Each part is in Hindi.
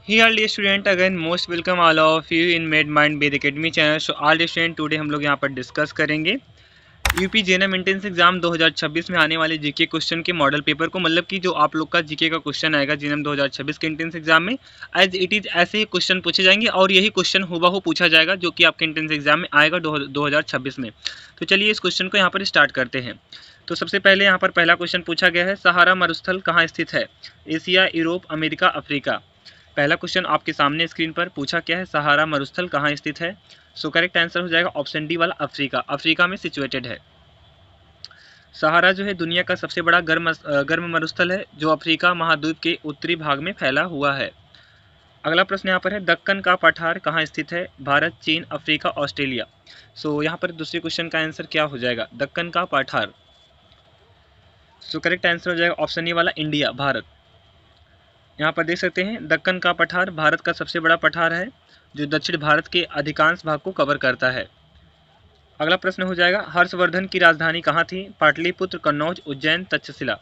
Here dear student again most welcome all of you in Made Mind Bed Academy channel. So all dear student today हम लोग यहाँ पर डिस्कस करेंगे यूपी जेएनएम एंट्रेंस एग्जाम 2026 में आने वाले जीके क्वेश्चन के मॉडल पेपर को, मतलब कि जो आप लोग का जीके का क्वेश्चन आएगा जेएनएम 2026 के एंट्रेंस एग्जाम में एज इट इज ऐसे ही क्वेश्चन पूछे जाएंगे और यही क्वेश्चन हुबहू पूछा जाएगा जो कि आपके एंट्रेंस एग्जाम में आएगा 2026 में। तो चलिए इस क्वेश्चन को यहाँ पर स्टार्ट करते हैं। तो सबसे पहले यहाँ पर पहला क्वेश्चन पूछा गया है, सहारा मरुस्थल कहाँ स्थित है? Asia, Europe, America, Africa. पहला क्वेश्चन आपके सामने स्क्रीन पर पूछा क्या है, सहारा मरुस्थल कहाँ स्थित है? सो करेक्ट आंसर हो जाएगा ऑप्शन डी वाला अफ्रीका। अफ्रीका में सिचुएटेड है। सहारा जो है दुनिया का सबसे बड़ा गर्म मरुस्थल है जो अफ्रीका महाद्वीप के उत्तरी भाग में फैला हुआ है। अगला प्रश्न यहाँ पर है, दक्कन का पठार कहाँ स्थित है? भारत, चीन, अफ्रीका, ऑस्ट्रेलिया। सो यहाँ पर दूसरे क्वेश्चन का आंसर क्या हो जाएगा, दक्कन का पठार। सो करेक्ट आंसर हो जाएगा ऑप्शन ए वाला इंडिया, भारत। यहाँ पर देख सकते हैं दक्कन का पठार भारत का सबसे बड़ा पठार है जो दक्षिण भारत के अधिकांश भाग को कवर करता है। अगला प्रश्न हो जाएगा, हर्षवर्धन की राजधानी कहाँ थी? पाटलिपुत्र, कन्नौज, उज्जैन, तक्षशिला।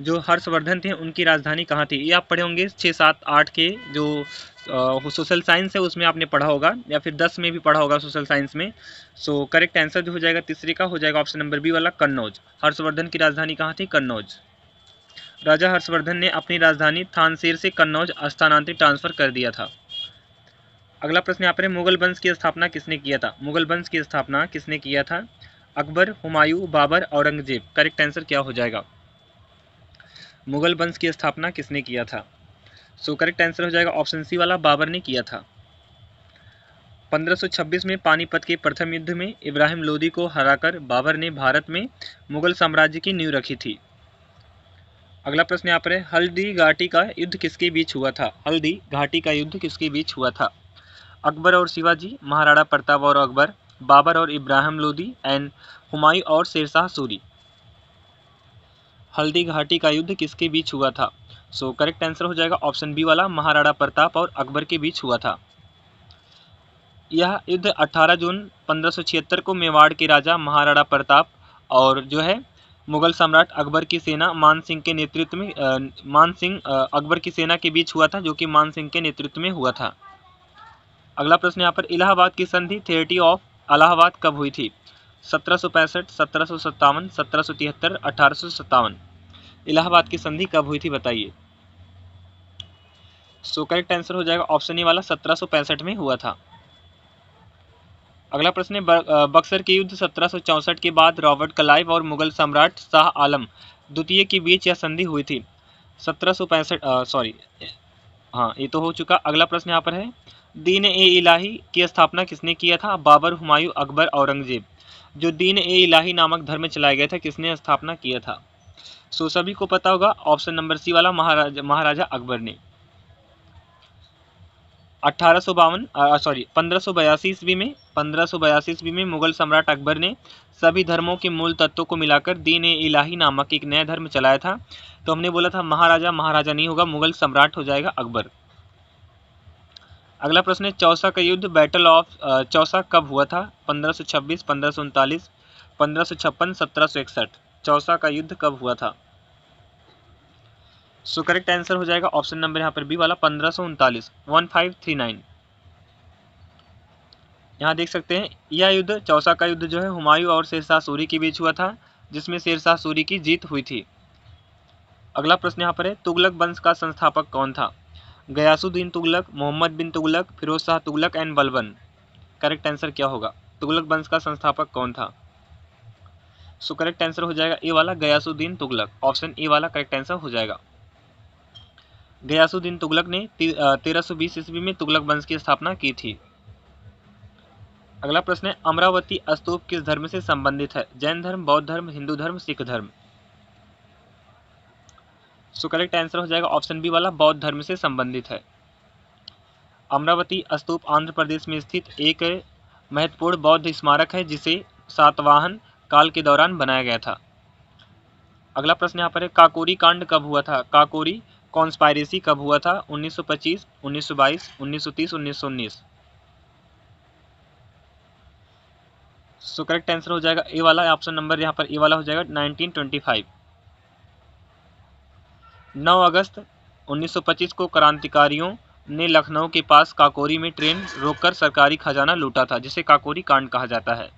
जो हर्षवर्धन थे उनकी राजधानी कहाँ थी? ये आप पढ़े होंगे 6, 7, 8 के जो सोशल साइंस है उसमें आपने पढ़ा होगा या फिर 10 में भी पढ़ा होगा सोशल साइंस में। सो करेक्ट आंसर जो हो जाएगा तीसरे का हो जाएगा ऑप्शन नंबर बी वाला कन्नौज। हर्षवर्धन की राजधानी कहाँ थी? कन्नौज। राजा हर्षवर्धन ने अपनी राजधानी थानसेर से कन्नौज स्थानांतरित ट्रांसफर कर दिया था। अगला प्रश्न यहाँ पर है, मुगल वंश की स्थापना किसने किया था? मुगल वंश की स्थापना किसने किया था? अकबर, हुमायूं, बाबर, औरंगजेब। करेक्ट आंसर क्या हो जाएगा? मुगल वंश की स्थापना किसने किया था? सो करेक्ट आंसर हो जाएगा ऑप्शन सी वाला बाबर ने किया था। 1526 में पानीपत के प्रथम युद्ध में इब्राहिम लोदी को हराकर बाबर ने भारत में मुगल साम्राज्य की नींव रखी थी। अगला प्रश्न यहाँ पर है, हल्दी घाटी का युद्ध किसके बीच हुआ था? हल्दी घाटी का युद्ध किसके बीच हुआ था? अकबर और शिवाजी, महाराणा प्रताप और अकबर, बाबर और इब्राहिम लोदी एंड हुमायूं और शेरशाह सूरी। हल्दी घाटी का युद्ध किसके बीच हुआ था? सो करेक्ट आंसर हो जाएगा ऑप्शन बी वाला महाराणा प्रताप और अकबर के बीच हुआ था। यह युद्ध 18 जून 1576 को मेवाड़ के राजा महाराणा प्रताप और जो है मुगल सम्राट अकबर की सेना मान सिंह के नेतृत्व में अकबर की सेना के बीच हुआ था जो कि मान सिंह के नेतृत्व में हुआ था। अगला प्रश्न यहाँ पर, इलाहाबाद की संधि थ्रेटी ऑफ इलाहाबाद कब हुई थी? 1765, 1757, 1773, 1857। इलाहाबाद की संधि कब हुई थी बताइए। सो करेक्ट आंसर हो जाएगा ऑप्शन ए वाला 1765 में हुआ था। अगला प्रश्न है, बक्सर के युद्ध 1764 के बाद रॉबर्ट क्लाइव और मुगल सम्राट शाह आलम द्वितीय के बीच यह संधि हुई थी। 1765 सॉरी हाँ ये तो हो चुका। अगला प्रश्न यहाँ पर है, दीन ए इलाही की स्थापना किसने किया था? बाबर, हुमायूं, अकबर, औरंगजेब। जो दीन ए इलाही नामक धर्म चलाया गया था किसने स्थापना किया था? सो सभी को पता होगा ऑप्शन नंबर सी वाला महाराजा अकबर ने। 1582 ईस्वी में मुगल सम्राट अकबर ने सभी धर्मों के मूल तत्वों को मिलाकर दीन ए इलाही नामक एक नया धर्म चलाया था। तो हमने बोला था महाराजा नहीं होगा, मुगल सम्राट हो जाएगा अकबर। अगला प्रश्न है, चौसा का युद्ध बैटल ऑफ चौसा कब हुआ था? 1526, 1539, 1556, 1761। चौसा का युद्ध कब हुआ था? सो करेक्ट आंसर हो जाएगा ऑप्शन नंबर यहाँ पर बी वाला 1539, 1539। यहाँ देख सकते हैं यह युद्ध चौसा का युद्ध जो है हुमायूं और शेरशाह सूरी के बीच हुआ था जिसमें शेरशाह सूरी की जीत हुई थी। अगला प्रश्न यहाँ पर है, तुगलक वंश का संस्थापक कौन था? Ghiyasuddin Tughlaq, Mohammad bin Tughlaq, Firoz Shah Tughlaq and Balban. Correct answer क्या होगा? तुगलक वंश का संस्थापक कौन था? सो करेक्ट आंसर हो जाएगा ए वाला गयासुद्दीन तुगलक। ऑप्शन ए वाला करेक्ट आंसर हो जाएगा। गयासुद्दीन तुगलक ने 1320 ईस्वी में तुगलक वंश की स्थापना की थी। अगला प्रश्न है, अमरावती स्तूप किस धर्म से संबंधित है? जैन धर्म, बौद्ध धर्म, हिंदू धर्म, सिख धर्म। सो करेक्ट आंसर हो जाएगा ऑप्शन बी वाला बौद्ध धर्म से संबंधित है। अमरावती स्तूप आंध्र प्रदेश में स्थित एक महत्वपूर्ण बौद्ध स्मारक है जिसे सातवाहन काल के दौरान बनाया गया था। अगला प्रश्न यहाँ पर है, काकोरी कांड कब हुआ था? काकोरी कॉन्स्पायरेसी कब हुआ था? 1925, 1922, 1930, 1919। सो करेक्ट आंसर हो जाएगा ए वाला, ऑप्शन नंबर यहाँ पर ए वाला हो जाएगा 1925। 9 अगस्त 1925 को क्रांतिकारियों ने लखनऊ के पास काकोरी में ट्रेन रोककर सरकारी खजाना लूटा था, जिसे काकोरी कांड कहा जाता है।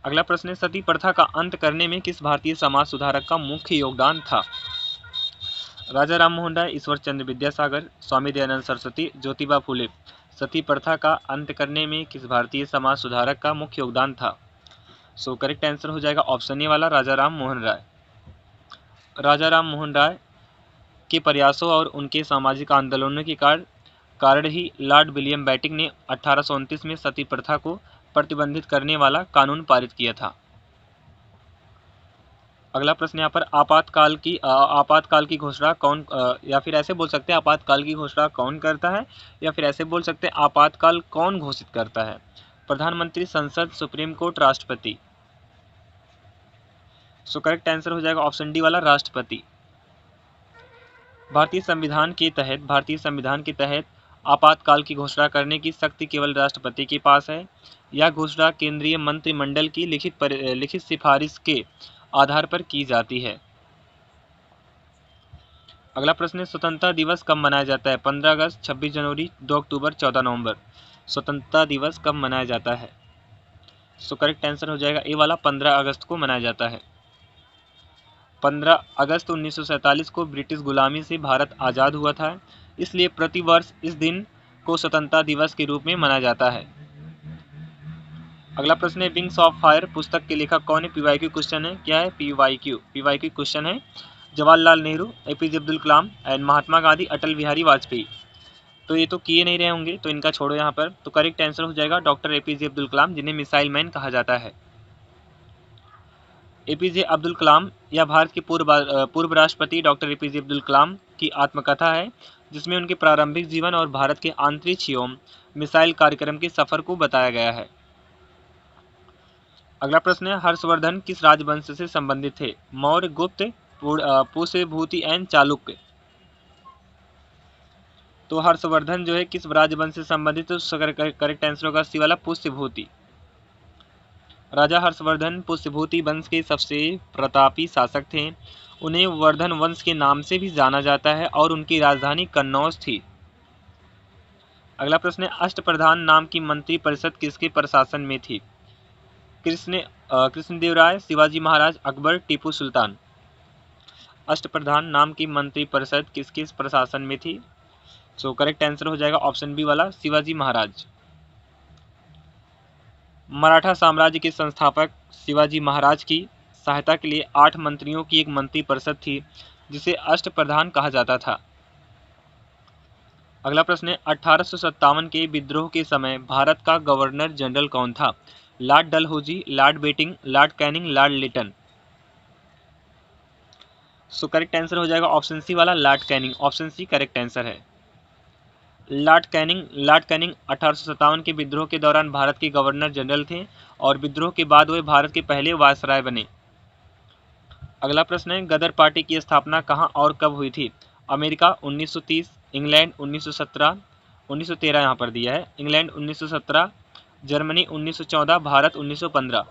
अगला प्रश्न है, सती प्रथा का अंत करने में किस भारतीय समाज सुधारक का मुख्य योगदान था? राजा राम मोहन राय, ईश्वर चंद्र विद्यासागर, स्वामी दयानंद सरस्वती, ज्योतिबा फुले। सती प्रथा का अंत करने में किस भारतीय समाज सुधारक का मुख्य योगदान था? सो करेक्ट आंसर हो जाएगा ऑप्शन ए वाला, राजा राम मोहन राय। राजा राम मोहन राय के प्रयासों और उनके सामाजिक आंदोलनों के कारण ही लॉर्ड विलियम बेंटिक ने 1829 में सती प्रथा को प्रतिबंधित करने वाला कानून पारित किया था। अगला प्रश्न यहाँ पर, आपातकाल की घोषणा कौन, या फिर ऐसे बोल सकते हैं आपातकाल की घोषणा कौन करता है, या फिर ऐसे बोल सकते हैं आपातकाल कौन घोषित करता है? प्रधानमंत्री, संसद, सुप्रीम कोर्ट, राष्ट्रपति। सो करेक्ट आंसर हो जाएगा ऑप्शन डी वाला, राष्ट्रपति। भारतीय संविधान के तहत आपातकाल की घोषणा करने की शक्ति केवल राष्ट्रपति के पास है। यह घोषणा केंद्रीय मंत्रिमंडल की लिखित सिफारिश के आधार पर की जाती है। अगला प्रश्न है, स्वतंत्रता दिवस कब मनाया जाता है? 15 अगस्त, 26 जनवरी, 2 अक्टूबर, 14 नवंबर। स्वतंत्रता दिवस कब मनाया जाता है? सो करेक्ट आंसर हो जाएगा ए वाला, 15 अगस्त को मनाया जाता है। 15 अगस्त 1947 को ब्रिटिश गुलामी से भारत आज़ाद हुआ था, इसलिए प्रतिवर्ष इस दिन को स्वतंत्रता दिवस के रूप में मनाया जाता है। अगला प्रश्न है, विंग्स ऑफ फायर पुस्तक के लेखक कौन है? पीवाईक्यू क्वेश्चन है। क्या है? पीवाईक्यू क्वेश्चन है। जवाहरलाल नेहरू, एपीजे अब्दुल कलाम एंड महात्मा गांधी, अटल बिहारी वाजपेयी। तो ये तो किए नहीं रहे होंगे, तो इनका छोड़ो यहाँ पर। तो करेक्ट आंसर हो जाएगा डॉक्टर एपीजे अब्दुल कलाम, जिन्हें मिसाइल मैन कहा जाता है। एपीजे अब्दुल कलाम या भारत के पूर्व राष्ट्रपति डॉक्टर एपीजे अब्दुल कलाम की आत्मकथा है, जिसमें उनके प्रारंभिक जीवन और भारत के अंतरिक्ष एवं मिसाइल कार्यक्रम के सफर को बताया गया है। अगला प्रश्न है, हर्षवर्धन किस राजवंश से संबंधित थे? मौर्य, गुप्त, पुष्यभूति एंड चालुक्य। तो हर्षवर्धन जो है किस राजवंश से संबंधित है? तो करेक्ट आंसर होगा सी वाला, पुष्यभूति। राजा हर्षवर्धन पुष्यभूति वंश के सबसे प्रतापी शासक थे। उन्हें वर्धन वंश के नाम से भी जाना जाता है और उनकी राजधानी कन्नौज थी। अगला प्रश्न है, अष्टप्रधान नाम की मंत्री परिषद किसके प्रशासन में थी? कृष्णदेवराय, शिवाजी महाराज, अकबर, टीपू सुल्तान। अष्टप्रधान नाम की मंत्री परिषद किसके प्रशासन में थी? सो करेक्ट आंसर हो जाएगा ऑप्शन बी वाला, शिवाजी महाराज। मराठा साम्राज्य के संस्थापक शिवाजी महाराज की सहायता के लिए 8 मंत्रियों की एक मंत्री परिषद थी, जिसे अष्टप्रधान कहा जाता था। अगला प्रश्न है, 1857 के विद्रोह के समय भारत का गवर्नर जनरल कौन था? Lord Dalhousie, Lord Bentinck, Lord Canning, Lord Lytton. So correct answer हो जाएगा ऑप्शन सी वाला, Lord Canning. Option C correct answer है। लॉर्ड कैनिंग 1857 के विद्रोह के दौरान भारत के गवर्नर जनरल थे और विद्रोह के बाद वे भारत के पहले वायसराय बने। अगला प्रश्न है, गदर पार्टी की स्थापना कहां और कब हुई थी? अमेरिका 1930, इंग्लैंड 1917, 1913 यहाँ पर दिया है, इंग्लैंड 1917, जर्मनी 1914, भारत 1915।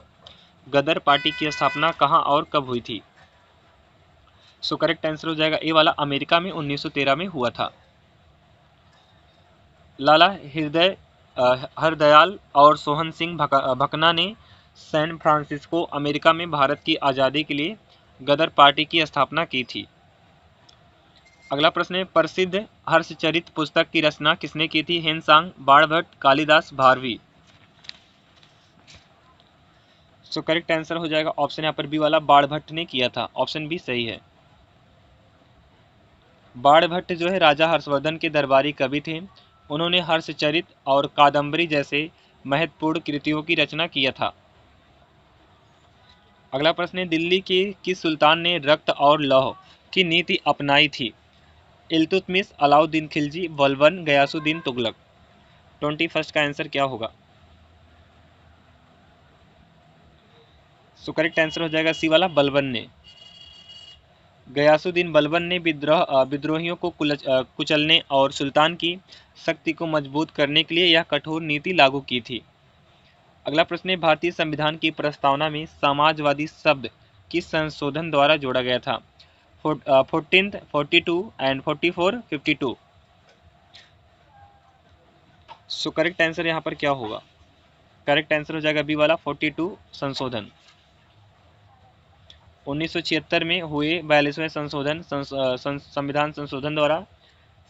गदर पार्टी की स्थापना कहां और कब हुई थी? सो करेक्ट आंसर हो जाएगा ए वाला, अमेरिका में 1913 में हुआ था। लाला हरदयाल और सोहन सिंह भकना ने सैन फ्रांसिस्को, अमेरिका में भारत की आज़ादी के लिए गदर पार्टी की स्थापना की थी। अगला प्रश्न है, प्रसिद्ध हर्षचरित पुस्तक की रचना किसने की थी? हेनसांग, बाणभट्ट, कालिदास, भारवी। सो करेक्ट आंसर हो जाएगा ऑप्शन यहाँ पर बी वाला, बाणभट्ट ने किया था। ऑप्शन बी सही है। बाणभट्ट जो है राजा हर्षवर्धन के दरबारी कवि थे। उन्होंने हर्षचरित और कादम्बरी जैसे महत्वपूर्ण कृतियों की रचना किया था। अगला प्रश्न है, दिल्ली के किस सुल्तान ने रक्त और लौह की नीति अपनाई थी? इल्तुतमिश, अलाउद्दीन खिलजी, बलबन, गयासुद्दीन तुगलक। 21 का आंसर क्या होगा? सो करेक्ट आंसर हो जाएगा सी वाला, बलबन ने। गयासुद्दीन बलबन ने विद्रोहियों को कुचलने और सुल्तान की शक्ति को मजबूत करने के लिए यह कठोर नीति लागू की थी। अगला प्रश्न है, भारतीय संविधान की प्रस्तावना में समाजवादी शब्द किस संशोधन द्वारा जोड़ा गया था? 14th, 42 and 44, 52। So correct answer यहाँ पर क्या होगा? करेक्ट आंसर हो जाएगा बी वाला 42 संशोधन। 1976 में हुए 42वें संविधान संशोधन द्वारा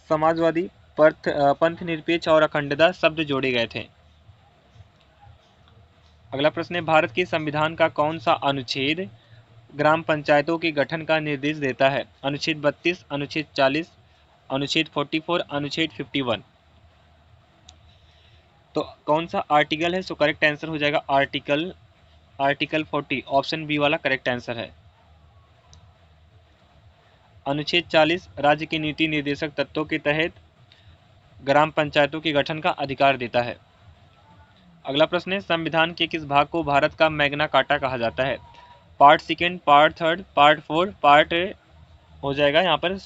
समाजवादी पंथ निरपेक्ष और अखंडता शब्द जोड़े गए थे। अगला प्रश्न है, भारत के संविधान का कौन सा अनुच्छेद ग्राम पंचायतों के गठन का निर्देश देता है? अनुच्छेद 32, अनुच्छेद 40, अनुच्छेद 44, अनुच्छेद 51। तो कौन सा आर्टिकल है? सो करेक्ट आंसर हो जाएगा आर्टिकल 40। ऑप्शन बी वाला करेक्ट आंसर है। अनुच्छेद 40 राज्य के नीति निर्देशक तत्वों के तहत ग्राम पंचायतों के गठन का अधिकार देता है। अगला प्रश्न है, संविधान के किस भाग को भारत का मैग्ना कार्टा कहा जाता है? Part second, part third, part four, part हो जाएगा यहाँ पर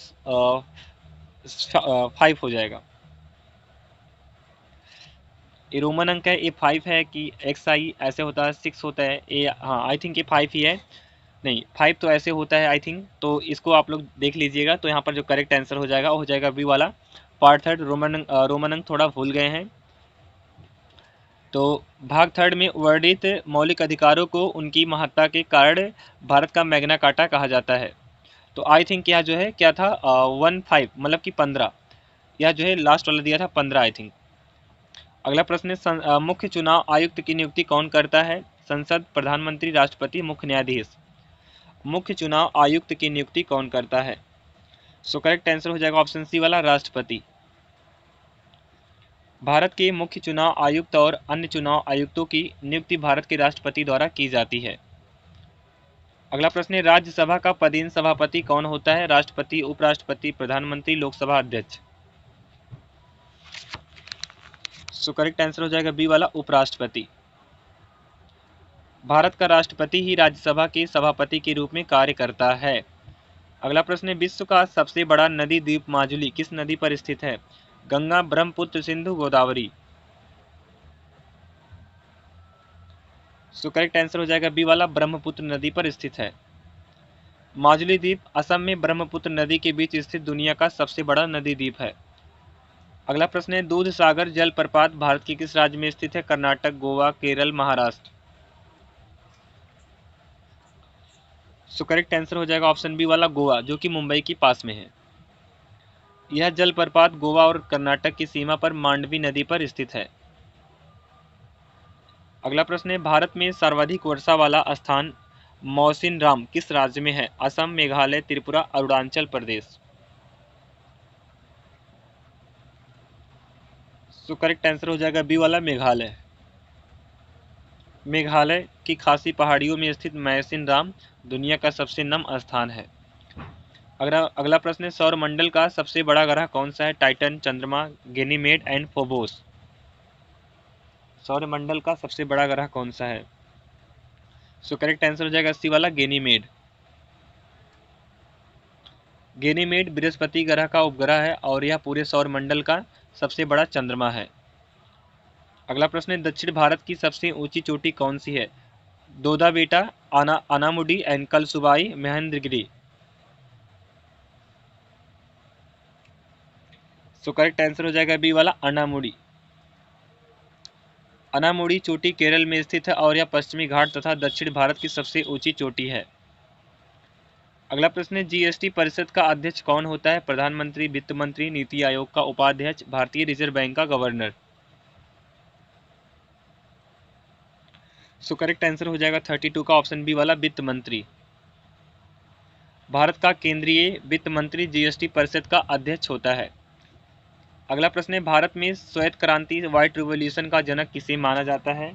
5 हो जाएगा। ये रोमन अंक है, ए 5 है कि एक्स आई ऐसे होता है, 6 होता है ए, हाँ आई थिंक ये 5 ही है, नहीं 5 तो ऐसे होता है आई थिंक, तो इसको आप लोग देख लीजिएगा। तो यहाँ पर जो करेक्ट आंसर हो जाएगा वो हो जाएगा बी वाला पार्ट थर्ड। रोमन अंक थोड़ा भूल गए हैं। तो भाग थर्ड में वर्णित मौलिक अधिकारों को उनकी महत्ता के कारण भारत का मैग्ना कार्टा कहा जाता है। तो आई थिंक यह जो है क्या था 15 मतलब कि 15, यह जो है लास्ट वाला दिया था 15 आई थिंक। अगला प्रश्न है, मुख्य चुनाव आयुक्त की नियुक्ति कौन करता है? संसद, प्रधानमंत्री, राष्ट्रपति, मुख्य न्यायाधीश। मुख्य चुनाव आयुक्त की नियुक्ति कौन करता है? सो करेक्ट आंसर हो जाएगा ऑप्शन सी वाला राष्ट्रपति। भारत के मुख्य चुनाव आयुक्त और अन्य चुनाव आयुक्तों की नियुक्ति भारत के राष्ट्रपति द्वारा की जाती है। अगला प्रश्न है, राज्यसभा का पदेन सभापति कौन होता है? राष्ट्रपति, उपराष्ट्रपति, प्रधानमंत्री, लोकसभा अध्यक्ष। सो करेक्ट आंसर हो जाएगा बी वाला उपराष्ट्रपति। भारत का राष्ट्रपति ही राज्यसभा के सभापति के रूप में कार्य करता है। अगला प्रश्न है, विश्व का सबसे बड़ा नदी द्वीप माजुली किस नदी पर स्थित है? गंगा, ब्रह्मपुत्र, सिंधु, गोदावरी। सो करेक्ट आंसर हो जाएगा बी वाला ब्रह्मपुत्र नदी पर स्थित है। माजुली द्वीप असम में ब्रह्मपुत्र नदी के बीच स्थित दुनिया का सबसे बड़ा नदी द्वीप है। अगला प्रश्न है, दूध सागर जलप्रपात भारत के किस राज्य में स्थित है? कर्नाटक, गोवा, केरल, महाराष्ट्र। सो करेक्ट आंसर हो जाएगा ऑप्शन बी वाला गोवा, जो कि मुंबई के पास में है। यह जलप्रपात गोवा और कर्नाटक की सीमा पर मांडवी नदी पर स्थित है। अगला प्रश्न है, भारत में सर्वाधिक वर्षा वाला स्थान मौसिनराम किस राज्य में है? असम, मेघालय, त्रिपुरा, अरुणाचल प्रदेश। सो करेक्ट आंसर हो जाएगा बी वाला मेघालय। मेघालय की खासी पहाड़ियों में स्थित मौसिनराम दुनिया का सबसे नम स्थान है। अगला प्रश्न है, सौरमंडल का सबसे बड़ा ग्रह कौन सा है? टाइटन, चंद्रमा, गैनीमेड एंड फोबोस। सौरमंडल का सबसे बड़ा ग्रह कौन सा है? सो करेक्ट आंसर हो जाएगा सी वाला गैनीमेड। गैनीमेड बृहस्पति ग्रह का उपग्रह है और यह पूरे सौरमंडल का सबसे बड़ा चंद्रमा है। अगला प्रश्न है, दक्षिण भारत की सबसे ऊंची चोटी कौन सी है? दोदा बेटा, अनामुडी, एंकल सुबाई, महेंद्रगिरी। सो करेक्ट आंसर हो जाएगा बी वाला अनामुडी। अनामुडी चोटी केरल में स्थित है और यह पश्चिमी घाट तथा दक्षिण भारत की सबसे ऊंची चोटी है। अगला प्रश्न है, जीएसटी परिषद का अध्यक्ष कौन होता है? प्रधानमंत्री, वित्त मंत्री, नीति आयोग का उपाध्यक्ष, भारतीय रिजर्व बैंक का गवर्नर। सो करेक्ट आंसर हो जाएगा 32 का ऑप्शन बी वाला वित्त मंत्री। भारत का केंद्रीय वित्त मंत्री जीएसटी परिषद का अध्यक्ष होता है। अगला प्रश्न है, भारत में श्वेत क्रांति व्हाइट रिवॉल्यूशन का जनक किसे माना जाता है?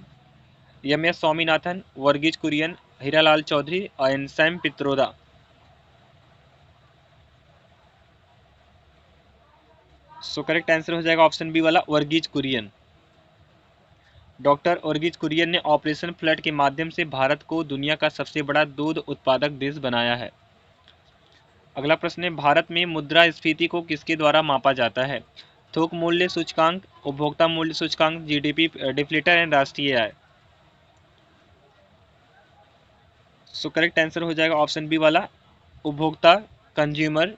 एम.एस. स्वामीनाथन, वर्गीज कुरियन, हीरालाल चौधरी और सैम पित्रोदा। सो करेक्ट आंसर हो जाएगा ऑप्शन बी वाला वर्गीज कुरियन। डॉक्टर वर्गीज कुरियन ने ऑपरेशन फ्लड के माध्यम से भारत को दुनिया का सबसे बड़ा दूध उत्पादक देश बनाया है। अगला प्रश्न है, भारत में मुद्रास्फीति को किसके द्वारा मापा जाता है? थोक मूल्य सूचकांक, उपभोक्ता मूल्य सूचकांक, जीडीपी डिफ्लेटर एंड राष्ट्रीय आय। सो करेक्ट आंसर हो जाएगा ऑप्शन बी वाला उपभोक्ता कंज्यूमर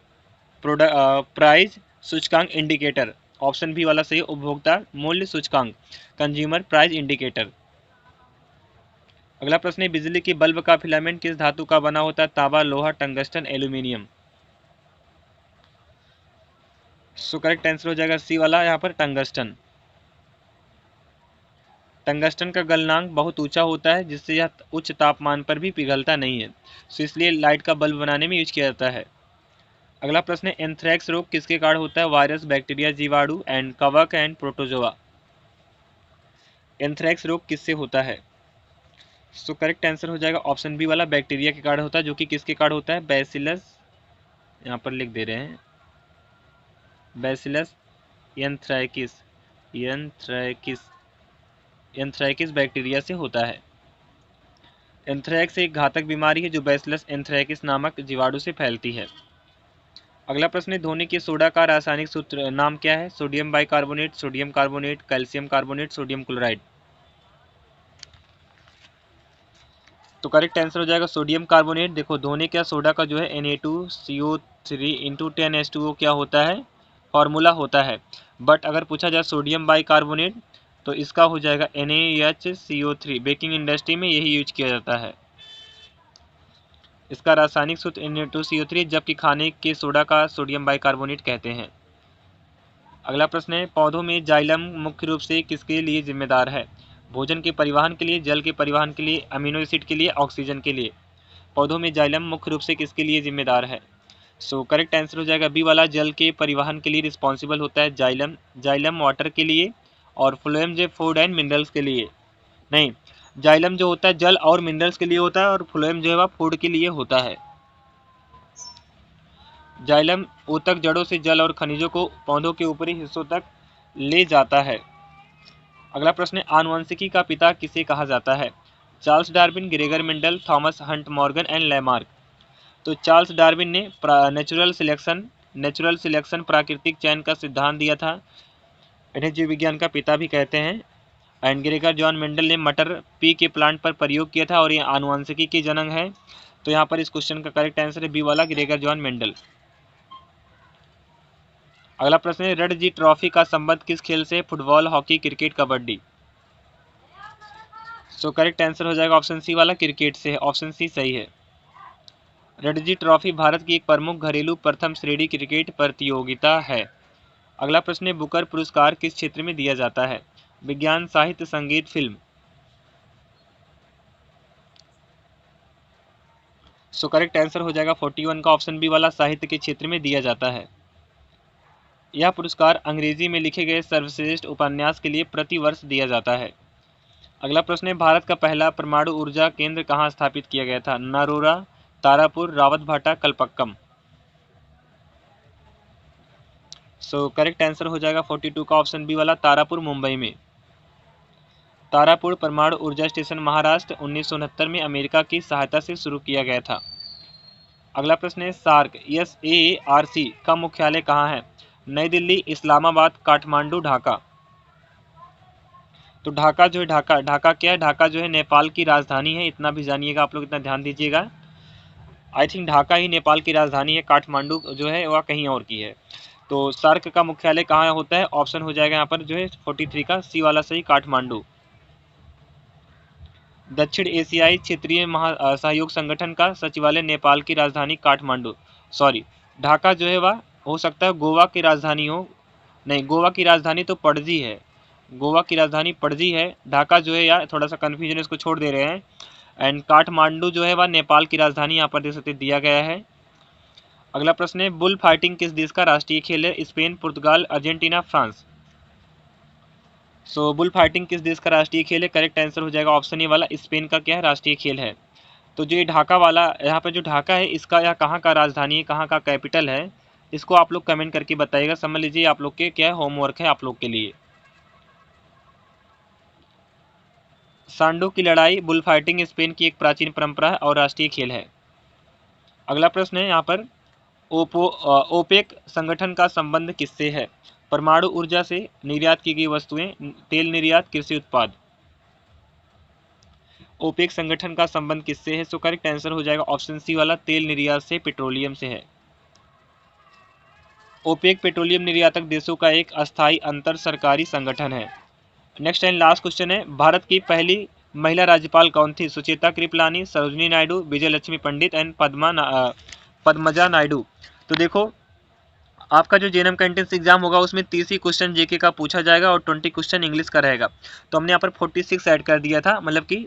प्राइस सूचकांक इंडिकेटर। ऑप्शन बी वाला सही, उपभोक्ता मूल्य सूचकांक, कंज्यूमर प्राइस इंडिकेटर। अगला प्रश्न है, बिजली की बल्ब का फिलामेंट किस धातु का बना होता है? तांबा, लोहा, टंगस्टन, एल्यूमिनियम। सो करेक्ट आंसर हो जाएगा सी वाला, यहाँ पर टंगस्टन। टंगस्टन का गलनांक बहुत ऊंचा होता है, जिससे यह उच्च तापमान पर भी पिघलता नहीं है, सो इसलिए लाइट का बल्ब बनाने में यूज किया जाता है। अगला प्रश्न है, एंथ्रेक्स रोग किसके कारण होता है? वायरस, बैक्टीरिया, जीवाणु एंड कवक एंड प्रोटोजोआ। एंथ्रेक्स रोग किससे होता है? सो करेक्ट आंसर हो जाएगा ऑप्शन बी वाला, बैक्टीरिया के कारण होता है, जो कि किसके कारण होता है? बैसिलस, यहाँ पर लिख दे रहे हैं, बैसिलस एंथ्रैकिस, एंथ्रैकिस, एंथ्रैकिस बैक्टीरिया से होता है। एंथ्रैक्स एक घातक बीमारी है जो बैसिलस एंथ्रैकिस नामक जीवाणु से फैलती है। अगला प्रश्न है, धोनी के सोडा का रासायनिक सूत्र नाम क्या है? Sodium bicarbonate, sodium carbonate, calcium carbonate, sodium chloride. तो करेक्ट आंसर हो जाएगा सोडियम कार्बोनेट। देखो धोनी का सोडा का जो है Na2CO3 इंटू 10H2O क्या होता है? फॉर्मूला होता है। बट अगर पूछा जाए सोडियम बाइकार्बोनेट तो इसका हो जाएगा NaHCO3। बेकिंग इंडस्ट्री में यही यूज किया जाता है। इसका रासायनिक सूत्र Na2CO3, जबकि खाने के सोडा का सोडियम बाइकार्बोनेट कहते हैं। अगला प्रश्न है, पौधों में जाइलम मुख्य रूप से किसके लिए जिम्मेदार है? भोजन के परिवहन के लिए, जल के परिवहन के लिए, अमीनो एसिड के लिए, ऑक्सीजन के लिए। पौधों में जाइलम मुख्य रूप से किसके लिए जिम्मेदार है? सो करेक्ट आंसर हो जाएगा बी वाला, जल के परिवहन के लिए रिस्पॉन्सिबल होता है जाइलम। जाइलम वाटर के लिए और फ्लोएम जो फूड एंड मिनरल्स के लिए। नहीं, जाइलम जो होता है जल और मिनरल्स के लिए होता है, और फ्लोएम जो है वह फूड के लिए होता है। जाइलम ऊतक जड़ों से जल और खनिजों को पौधों के ऊपरी हिस्सों तक ले जाता है। अगला प्रश्न है, आनुवंशिकी का पिता किसे कहा जाता है? Charles Darwin, Gregor Mendel, Thomas Hunt Morgan and Lamarck. तो चार्ल्स डार्विन ने नेचुरल सिलेक्शन प्राकृतिक चयन का सिद्धांत दिया था, इन्हें जीव विज्ञान का पिता भी कहते हैं। एंड ग्रेगर जॉन मेंडल ने मटर पी के प्लांट पर प्रयोग किया था, और ये आनुवंशिकी के जनक है। तो यहाँ पर इस क्वेश्चन का करेक्ट आंसर है बी वाला, ग्रेगर जॉन मेंडल। अगला प्रश्न है, रणजी ट्रॉफी का संबंध किस खेल से? Football, hockey, cricket, kabaddi. सो करेक्ट आंसर हो जाएगा ऑप्शन सी वाला, क्रिकेट से है। ऑप्शन सी सही है। रणजी ट्रॉफी भारत की एक प्रमुख घरेलू प्रथम श्रेणी क्रिकेट प्रतियोगिता है। अगला प्रश्न है, बुकर पुरस्कार किस क्षेत्र में दिया जाता है? विज्ञान, साहित्य, संगीत, फिल्म। सो करेक्ट आंसर हो जाएगा 41 का ऑप्शन बी वाला, साहित्य के क्षेत्र में दिया जाता है। यह पुरस्कार अंग्रेजी में लिखे गए सर्वश्रेष्ठ उपन्यास के लिए प्रति वर्ष दिया जाता है। अगला प्रश्न है, भारत का पहला परमाणु ऊर्जा केंद्र कहाँ स्थापित किया गया था? नरोरा, तारापुर, रावतभाटा, कलपक्कम। सो करेक्ट आंसर हो जाएगा 42 का ऑप्शन बी वाला, तारापुर, मुंबई में। तारापुर परमाणु ऊर्जा स्टेशन महाराष्ट्र 1969 में अमेरिका की सहायता से शुरू किया गया था। अगला प्रश्न है, सार्क SAARC का मुख्यालय कहाँ है? नई दिल्ली, इस्लामाबाद, काठमांडू, ढाका। तो ढाका जो है, ढाका क्या है? ढाका जो है नेपाल की राजधानी है, इतना भी जानिएगा आप लोग, इतना ध्यान दीजिएगा। आई थिंक ढाका ही नेपाल की राजधानी है, काठमांडू जो है वह कहीं और की है। तो सार्क का मुख्यालय कहाँ होता है? ऑप्शन हो जाएगा यहाँ पर जो है 43 का सी वाला सही, काठमांडू। दक्षिण एशियाई क्षेत्रीय सहयोग संगठन का सचिवालय नेपाल की राजधानी काठमांडू, सॉरी ढाका जो है वह हो सकता है गोवा की राजधानी हो। नहीं, गोवा की राजधानी तो पणजी है, गोवा की राजधानी पणजी है। ढाका जो है यार थोड़ा सा कन्फ्यूजन, इसको छोड़ दे रहे हैं। एंड काठमांडू जो है वह नेपाल की राजधानी यहाँ पर देख सकते दिया गया है। अगला प्रश्न है, बुल फाइटिंग किस देश का राष्ट्रीय खेल है? स्पेन, पुर्तगाल, अर्जेंटीना, फ्रांस। सो बुल फाइटिंग किस देश का राष्ट्रीय खेल है? करेक्ट आंसर हो जाएगा ऑप्शन ए वाला, स्पेन का क्या है? राष्ट्रीय खेल है। तो जो ये ढाका वाला, यहाँ पे जो ढाका है इसका यह कहाँ का राजधानी है, कहाँ का कैपिटल है, इसको आप लोग कमेंट करके बताइएगा। समझ लीजिए आप लोग के क्या है, होमवर्क है आप लोग के लिए। सांडो की लड़ाई, बुल फाइटिंग स्पेन की एक प्राचीन परंपरा है और राष्ट्रीय खेल है। अगला प्रश्न है यहाँ पर, ओपेक संगठन का संबंध किससे है? परमाणु ऊर्जा से, निर्यात की गई वस्तुएं, तेल निर्यात, कृषि उत्पाद। ओपेक संगठन का संबंध किससे है? सो करेक्ट आंसर हो जाएगा ऑप्शन सी वाला, तेल निर्यात से, पेट्रोलियम से है। ओपेक पेट्रोलियम निर्यातक देशों का एक अस्थायी अंतर सरकारी संगठन है। नेक्स्ट एंड लास्ट क्वेश्चन है, भारत की पहली महिला राज्यपाल कौन थी? सुचेता कृपलानी, सरोजिनी नायडू, विजय लक्ष्मी पंडित एंड पद्मजा नायडू। तो देखो, आपका जो जेएनएम का एंट्रेंस एग्जाम होगा उसमें 30 ही क्वेश्चन जेके का पूछा जाएगा और 20 क्वेश्चन इंग्लिश का रहेगा। तो हमने यहाँ पर 46 ऐड कर दिया था, मतलब कि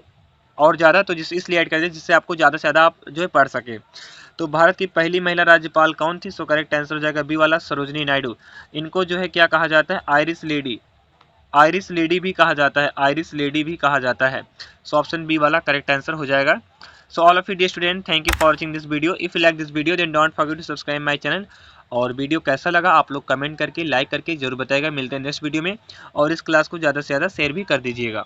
और ज़्यादा, तो इसलिए ऐड कर दिया जिससे आपको ज़्यादा से ज़्यादा आप जो है पढ़ सके। तो भारत की पहली महिला राज्यपाल कौन थी? सो करेक्ट आंसर हो जाएगा बी वाला, सरोजिनी नायडू। इनको जो है क्या कहा जाता है? आयरिश लेडी, आयरिश लेडी भी कहा जाता है, आयरिश लेडी भी कहा जाता है। सो ऑप्शन बी वाला करेक्ट आंसर हो जाएगा। So all of you dear student, thank you for watching this video. If you like this video then don't forget to subscribe my channel. और वीडियो कैसा लगा आप लोग कमेंट करके, लाइक करके जरूर बताएगा। मिलते हैं नेक्स्ट वीडियो में, और इस क्लास को ज़्यादा से ज़्यादा शेयर भी कर दीजिएगा।